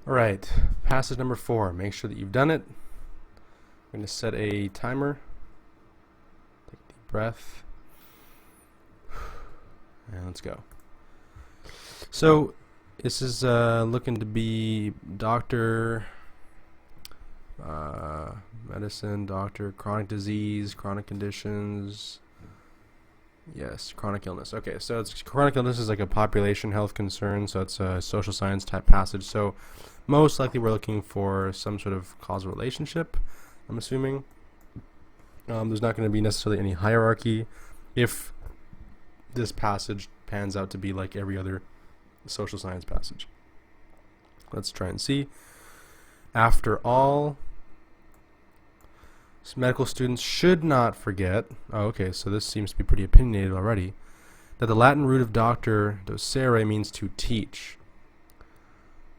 Alright, passage number 4. Make sure that you've done it. I'm going to set a timer. Take a deep breath. And let's go. So, this is looking to be doctor, medicine, doctor, chronic disease, chronic conditions. Yes, chronic illness. Okay, so it's chronic illness is like a population health concern, so it's a social science type passage. So most likely we're looking for some sort of causal relationship, I'm assuming. There's not going to be necessarily any hierarchy if this passage pans out to be like every other social science passage. Let's try and see. After all, medical students should not forget, okay, so this seems to be pretty opinionated already, that the Latin root of doctor, docere, means to teach.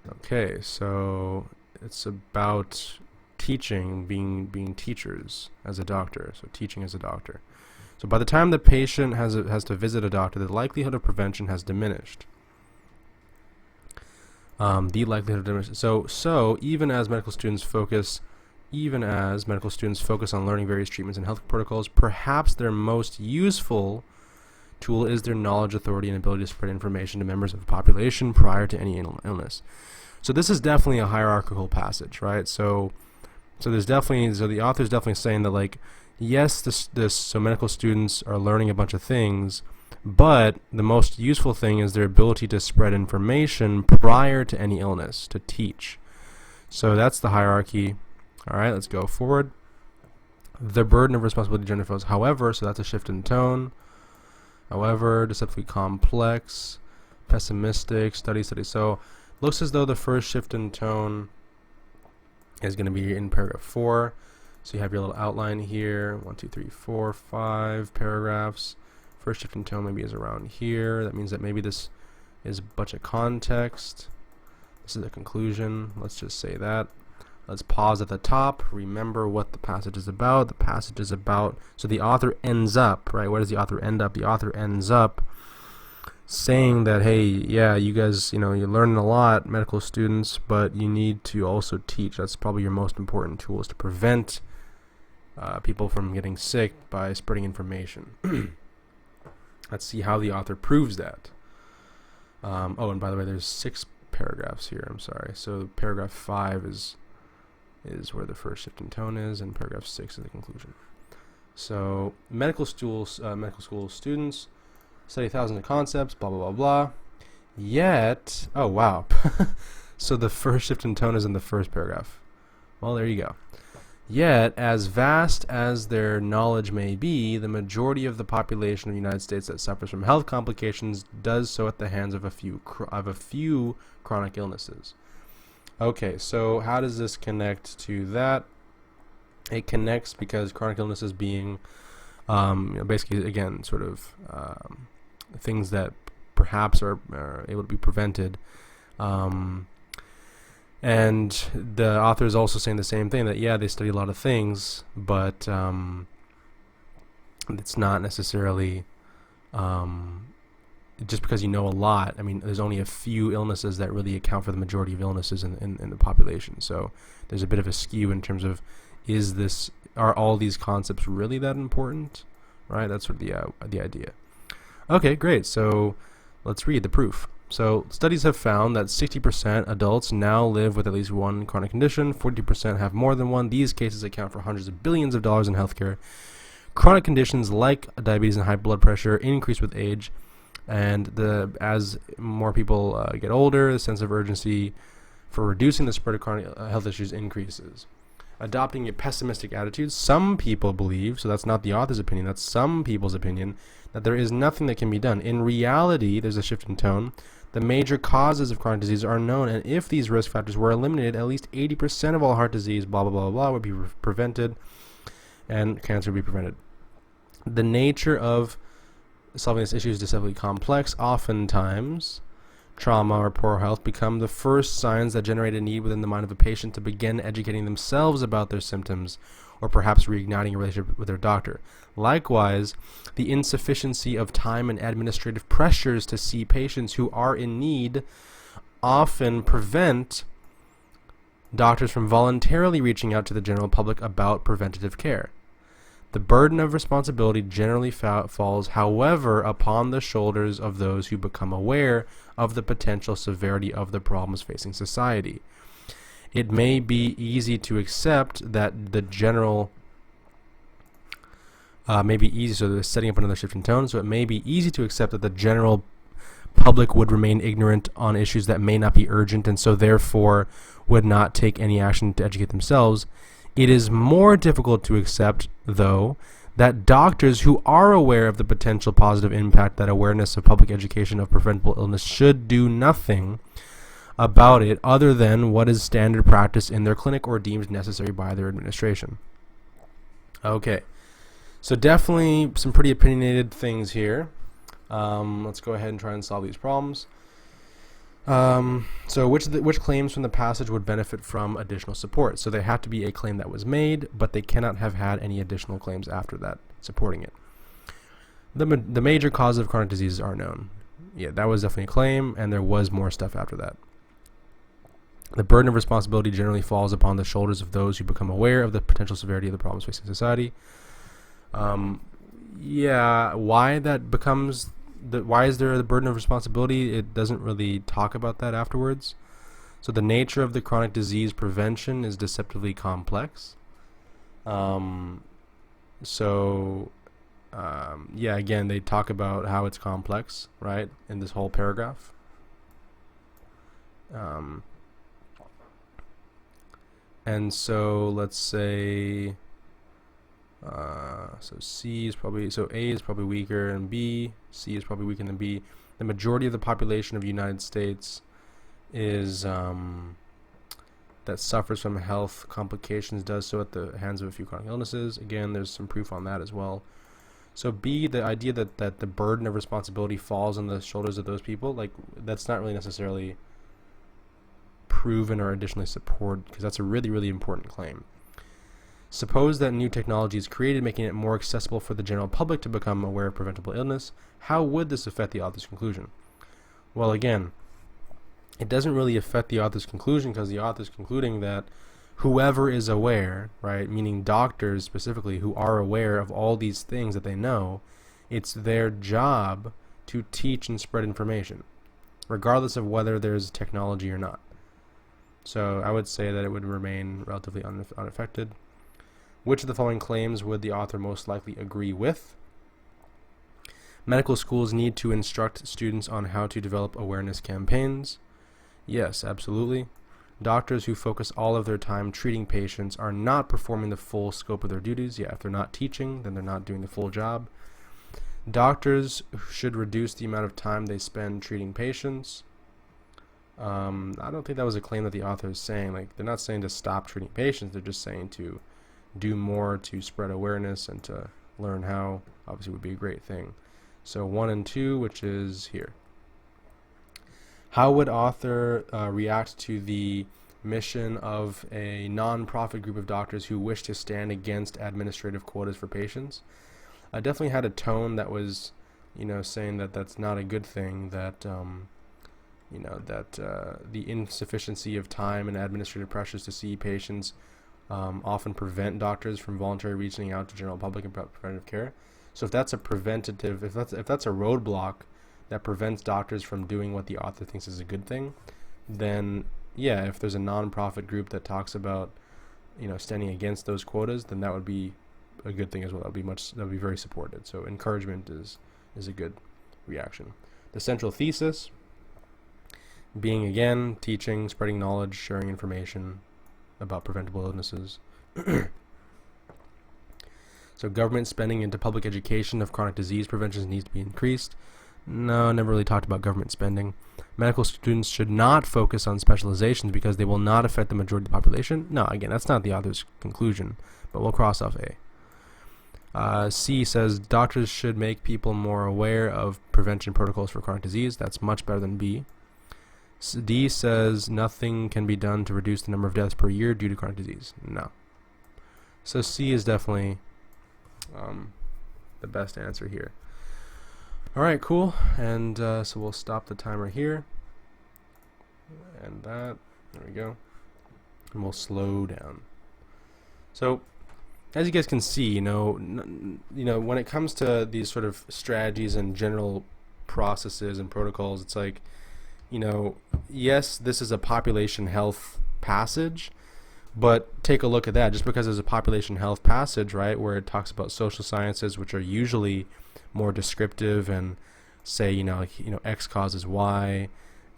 Okay, so it's about teaching, being teachers as a doctor, so teaching as a doctor. So by the time the patient has to visit a doctor, the likelihood of prevention has diminished. The likelihood of diminished. So even as medical students focus on learning various treatments and health protocols, perhaps their most useful tool is their knowledge, authority, and ability to spread information to members of the population prior to any illness. So this is definitely a hierarchical passage, right? So the author's definitely saying that, like, yes, so medical students are learning a bunch of things, but the most useful thing is their ability to spread information prior to any illness, to teach. So that's the hierarchy. All right, let's go forward. The burden of responsibility gender flows. However, so that's a shift in tone. However, deceptively complex, pessimistic, study. So looks as though the first shift in tone is going to be in paragraph 4. So you have your little outline here. 1, 2, 3, 4, 5 paragraphs. First shift in tone maybe is around here. That means that maybe this is a bunch of context. This is the conclusion. Let's just say that. Let's pause at the top. Remember what the passage is about. The passage is about, so the author ends up, right? Where does the author end up? The author ends up saying that, hey, yeah, you guys, you're learning a lot, medical students, but you need to also teach. That's probably your most important tool, is to prevent people from getting sick by spreading information. Let's see how the author proves that. Oh, and by the way, there's 6 paragraphs here. I'm sorry. So paragraph 5 is where the first shift in tone is, and paragraph 6 is the conclusion. So medical school students study thousands of concepts, blah blah blah blah. Yet, oh wow, so the first shift in tone is in the first paragraph. Well, there you go. Yet, as vast as their knowledge may be, the majority of the population of the United States that suffers from health complications does so at the hands of a few chronic illnesses. Okay, so how does this connect to that? It connects because chronic illnesses being, basically, again, sort of things that perhaps are able to be prevented. And the author is also saying the same thing, that, yeah, they study a lot of things, but it's not necessarily just because you know a lot. I mean, there's only a few illnesses that really account for the majority of illnesses in the population. So there's a bit of a skew in terms of, are all these concepts really that important? Right? That's sort of the idea. Okay, great. So let's read the proof. So studies have found that 60% adults now live with at least one chronic condition. 40% have more than one. These cases account for hundreds of billions of dollars in healthcare. Chronic conditions like diabetes and high blood pressure increase with age, and as more people get older, the sense of urgency for reducing the spread of chronic health issues increases. Adopting a pessimistic attitude, some people believe, so that's not the author's opinion, that's some people's opinion, that there is nothing that can be done. In reality, there's a shift in tone. The major causes of chronic disease are known, and if these risk factors were eliminated, at least 80% of all heart disease, blah, blah, blah, blah, would be prevented, and cancer would be prevented. The nature of solving this issue is deceptively complex. Oftentimes, trauma or poor health become the first signs that generate a need within the mind of a patient to begin educating themselves about their symptoms, or perhaps reigniting a relationship with their doctor. Likewise, the insufficiency of time and administrative pressures to see patients who are in need often prevent doctors from voluntarily reaching out to the general public about preventative care. The burden of responsibility generally falls, however, upon the shoulders of those who become aware of the potential severity of the problems facing society. It may be easy to accept that the general so they're setting up another shift in tone, so it may be easy to accept that the general public would remain ignorant on issues that may not be urgent and so therefore would not take any action to educate themselves. It is more difficult to accept, though, that doctors who are aware of the potential positive impact that awareness of public education of preventable illness should do nothing about it other than what is standard practice in their clinic or deemed necessary by their administration. Okay, so definitely some pretty opinionated things here. Let's go ahead and try and solve these problems. So which claims from the passage would benefit from additional support? So they have to be a claim that was made, but they cannot have had any additional claims after that supporting it. The major causes of chronic diseases are known. Yeah, that was definitely a claim, and there was more stuff after that. The burden of responsibility generally falls upon the shoulders of those who become aware of the potential severity of the problems facing society. Why that becomes why is there the burden of responsibility? It doesn't really talk about that afterwards. So the nature of the chronic disease prevention is deceptively complex. Again, they talk about how it's complex, right, in this whole paragraph. And so let's say so C is probably, so A is probably weaker and C is probably weaker than B. The majority of the population of the United States is that suffers from health complications does so at the hands of a few chronic illnesses. Again, there's some proof on that as well. So B, the idea that the burden of responsibility falls on the shoulders of those people, like, that's not really necessarily proven or additionally supported, because that's a really, really important claim. Suppose that new technology is created, making it more accessible for the general public to become aware of preventable illness. How would this affect the author's conclusion? Well, again, it doesn't really affect the author's conclusion because the author's concluding that whoever is aware, right, meaning doctors specifically who are aware of all these things that they know, it's their job to teach and spread information, regardless of whether there's technology or not. So I would say that it would remain relatively unaffected. Which of the following claims would the author most likely agree with? Medical schools need to instruct students on how to develop awareness campaigns. Yes, absolutely. Doctors who focus all of their time treating patients are not performing the full scope of their duties. Yeah, if they're not teaching, then they're not doing the full job. Doctors should reduce the amount of time they spend treating patients. I don't think that was a claim that the author is saying. Like, they're not saying to stop treating patients. They're just saying to do more to spread awareness and to learn how, obviously, would be a great thing. So 1 and 2, which is here. How would author react to the mission of a non-profit group of doctors who wish to stand against administrative quotas for patients? I definitely had a tone that was, saying that that's not a good thing, that, the insufficiency of time and administrative pressures to see patients often prevent doctors from voluntarily reaching out to general public and preventive care. So if that's a preventative, if that's a roadblock that prevents doctors from doing what the author thinks is a good thing, then yeah, if there's a non-profit group that talks about, standing against those quotas, then that would be a good thing as well. That would be very supported. So encouragement is a good reaction. The central thesis being, again, teaching, spreading knowledge, sharing information about preventable illnesses. So government spending into public education of chronic disease prevention needs to be increased. No, never really talked about government spending. Medical students should not focus on specializations because they will not affect the majority of the population. No, again, that's not the author's conclusion, but we'll cross off A. C says doctors should make people more aware of prevention protocols for chronic disease. That's much better than B. D says nothing can be done to reduce the number of deaths per year due to chronic disease. No. So C is definitely the best answer here. Alright, cool. And so we'll stop the timer here. And that. There we go. and we'll slow down. So, as you guys can see, you know, when it comes to these sort of strategies and general processes and protocols, it's like, you know, yes, this is a population health passage, but take a look at that. Just because there's a population health passage, right, where it talks about social sciences, which are usually more descriptive and say, you know, X causes Y,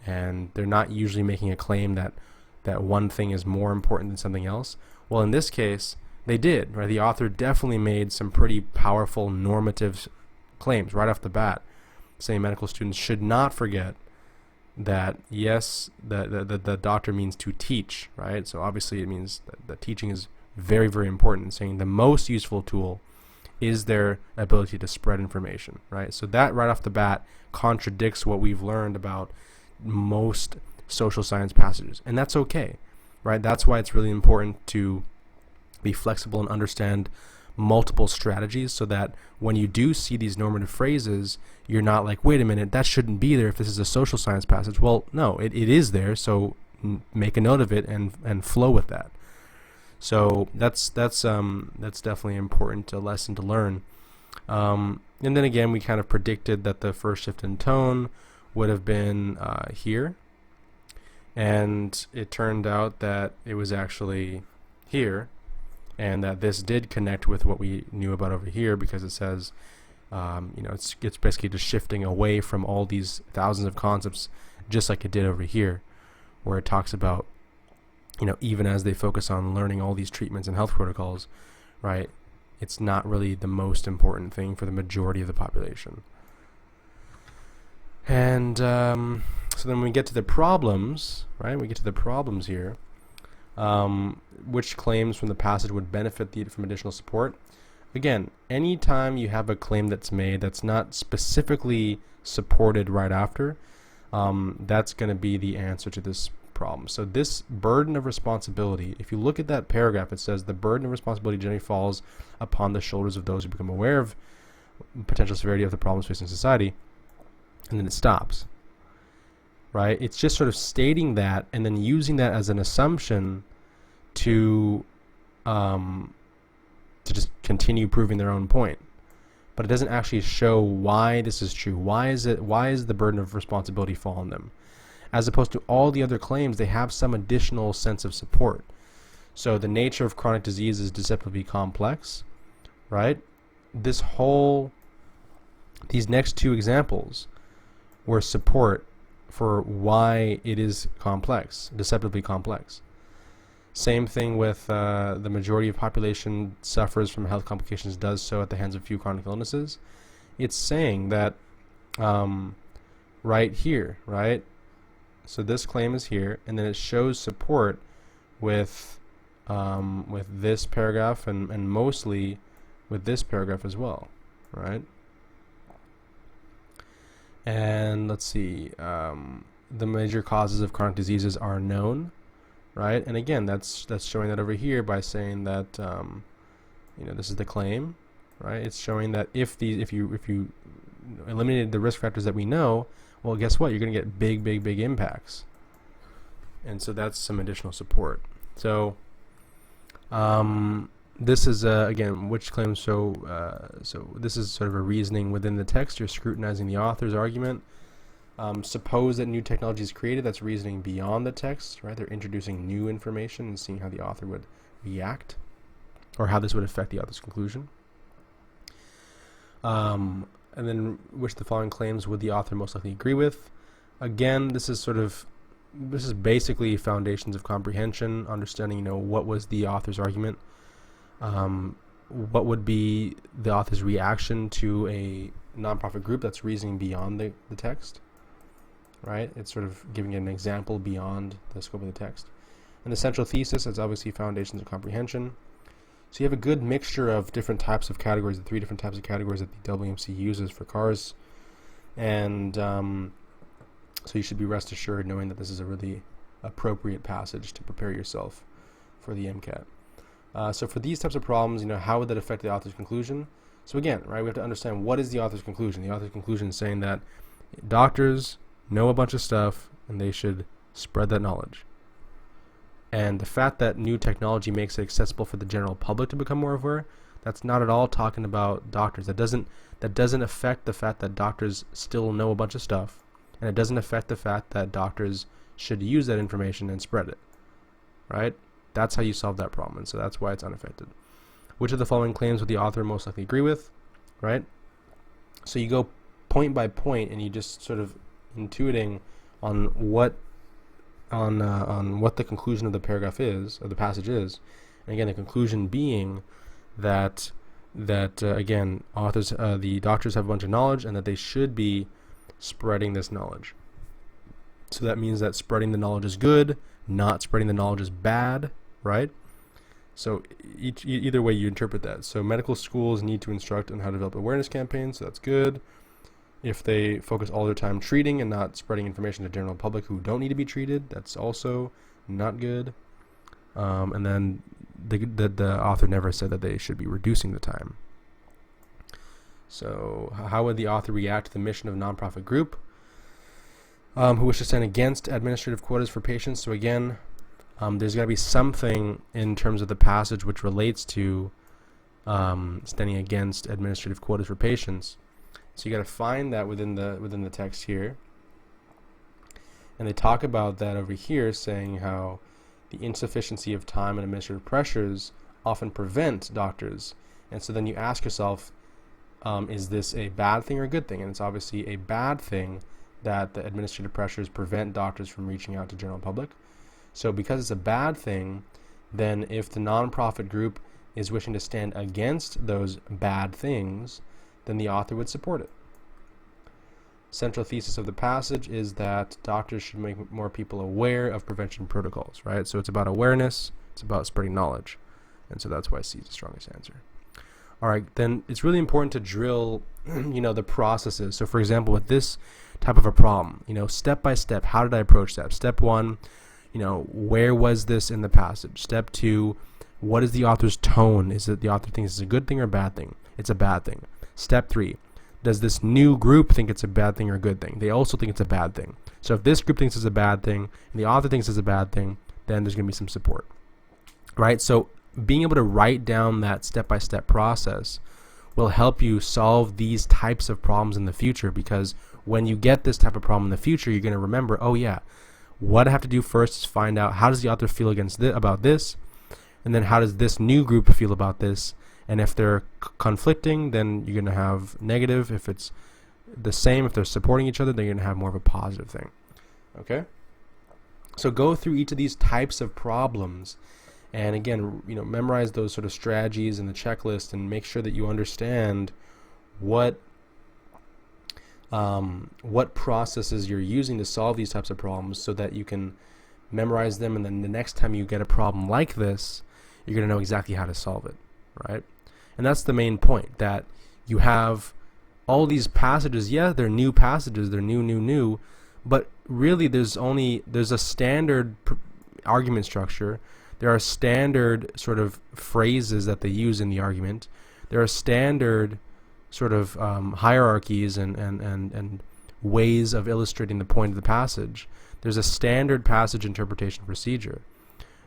and they're not usually making a claim that one thing is more important than something else. Well, in this case, they did, right? The author definitely made some pretty powerful normative claims right off the bat, saying medical students should not forget that, yes, the doctor means to teach, right? So obviously it means that teaching is very, very important, saying the most useful tool is their ability to spread information, right? So that right off the bat contradicts what we've learned about most social science passages, and that's okay, right? That's why it's really important to be flexible and understand multiple strategies, so that when you do see these normative phrases, you're not like, wait a minute, that shouldn't be there if this is a social science passage. Well, no, it is there, so make a note of it and flow with that. So that's definitely an important lesson to learn. And then again, we kind of predicted that the first shift in tone would have been here, and it turned out that it was actually here, and that this did connect with what we knew about over here, because it says, you know, it's basically just shifting away from all these thousands of concepts, just like it did over here, where it talks about, you know, even as they focus on learning all these treatments and health protocols, right, it's not really the most important thing for the majority of the population. And so then we get to the problems, right? We get to the problems here. Which claims from the passage would benefit from additional support? Again, anytime you have a claim that's made that's not specifically supported right after, that's going to be the answer to this problem. So this burden of responsibility, if you look at that paragraph, it says the burden of responsibility generally falls upon the shoulders of those who become aware of potential severity of the problems facing society, and then it stops. Right? It's just sort of stating that and then using that as an assumption to just continue proving their own point. But it doesn't actually show why this is true. Why is the burden of responsibility fall on them? As opposed to all the other claims, they have some additional sense of support. So the nature of chronic disease is deceptively complex, right? These next two examples were support for why it is complex, deceptively complex. Same thing with the majority of population suffers from health complications, does so at the hands of few chronic illnesses. It's saying that right here, right? So this claim is here, and then it shows support with this paragraph and mostly with this paragraph as well, right? And let's see, the major causes of chronic diseases are known, right? And again, that's showing that over here by saying that you know, this is the claim, right? It's showing that if you eliminated the risk factors that we know, well, guess what? You're going to get big impacts, and so that's some additional support. So this is again, which claims. So this is sort of a reasoning within the text. You're scrutinizing the author's argument. Suppose that new technology is created. That's reasoning beyond the text, right? They're introducing new information and seeing how the author would react, or how this would affect the author's conclusion. And then, which the following claims would the author most likely agree with? Again, this is basically foundations of comprehension, understanding, you know, what was the author's argument. What would be the author's reaction to a nonprofit group that's reasoning beyond the text, right? It's sort of giving an example beyond the scope of the text. And the central thesis is obviously foundations of comprehension. So you have a good mixture of different types of categories, the three different types of categories that the WMC uses for CARS. And so you should be rest assured knowing that this is a really appropriate passage to prepare yourself for the MCAT. So for these types of problems, you know, how would that affect the author's conclusion? So again, right, we have to understand, what is the author's conclusion? The author's conclusion is saying that doctors know a bunch of stuff and they should spread that knowledge. And the fact that new technology makes it accessible for the general public to become more aware, that's not at all talking about doctors. That doesn't affect the fact that doctors still know a bunch of stuff, and it doesn't affect the fact that doctors should use that information and spread it, right? That's how you solve that problem, and so that's why it's unaffected. Which of the following claims would the author most likely agree with, right? So you go point by point, and you just sort of intuiting on what the conclusion of the paragraph is, or the passage is, and again, the conclusion being that again, the doctors have a bunch of knowledge, and that they should be spreading this knowledge. So that means that spreading the knowledge is good, not spreading the knowledge is bad, right? So either way you interpret that. So medical schools need to instruct on how to develop awareness campaigns, so that's good. If they focus all their time treating and not spreading information to the general public who don't need to be treated, that's also not good. And then the author never said that they should be reducing the time. So how would the author react to the mission of a nonprofit group who wish to stand against administrative quotas for patients? So again, there's got to be something in terms of the passage which relates to standing against administrative quotas for patients. So you got to find that within the text here, and they talk about that over here, saying how the insufficiency of time and administrative pressures often prevent doctors. And so then you ask yourself, is this a bad thing or a good thing? And it's obviously a bad thing that the administrative pressures prevent doctors from reaching out to the general public. So because it's a bad thing, then if the nonprofit group is wishing to stand against those bad things, then the author would support it. Central thesis of the passage is that doctors should make more people aware of prevention protocols, right? So it's about awareness, it's about spreading knowledge. And so that's why C is the strongest answer. All right, then it's really important to drill, the processes. So for example, with this type of a problem, step by step, how did I approach that? Step 1, where was this in the passage? Step 2, what is the author's tone? Is it the author thinks it's a good thing or a bad thing? It's a bad thing. Step 3, does this new group think it's a bad thing or a good thing? They also think it's a bad thing. So if this group thinks it's a bad thing and the author thinks it's a bad thing, then there's going to be some support, right? So being able to write down that step-by-step process will help you solve these types of problems in the future, because when you get this type of problem in the future, you're going to remember, oh yeah, what I have to do first is find out how does the author feel about this, and then how does this new group feel about this. And if they're conflicting, then you're going to have negative. If it's the same, if they're supporting each other, then you're going to have more of a positive thing. Okay? So go through each of these types of problems, and again, memorize those sort of strategies and the checklist, and make sure that you understand what processes you're using to solve these types of problems, so that you can memorize them, and then the next time you get a problem like this, you're going to know exactly how to solve it, right? And that's the main point, that you have all these passages. Yeah, they're new passages, they're new, but really there's a standard argument structure. There are standard sort of phrases that they use in the argument. There are standard sort of hierarchies and ways of illustrating the point of the passage. There's a standard passage interpretation procedure.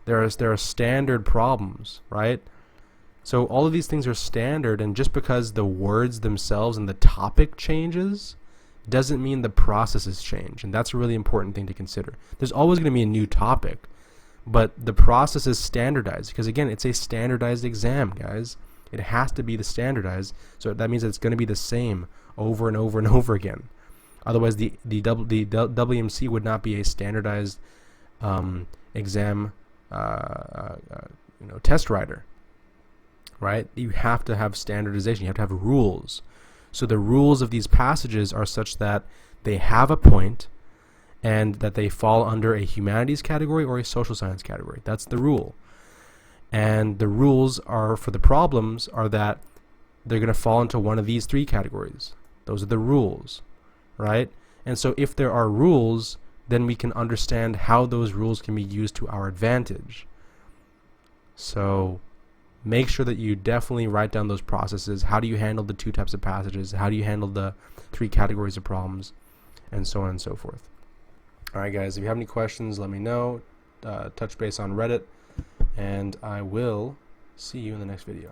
There are standard problems, right? So all of these things are standard, and just because the words themselves and the topic changes doesn't mean the processes change, and that's a really important thing to consider. There's always going to be a new topic, but the process is standardized, because again, it's a standardized exam, guys. It has to be the standardized, so that means that it's going to be the same over and over and over again. Otherwise, the WMC would not be a standardized exam test writer, right? You have to have standardization. You have to have rules. So the rules of these passages are such that they have a point, and that they fall under a humanities category or a social science category. That's the rule. And the rules are for the problems are that they're going to fall into one of these 3 categories. Those are the rules, right? And so if there are rules, then we can understand how those rules can be used to our advantage. So make sure that you definitely write down those processes. How do you handle the 2 types of passages? How do you handle the 3 categories of problems? And so on and so forth. Alright guys, if you have any questions, let me know. touch base on Reddit, and I will see you in the next video.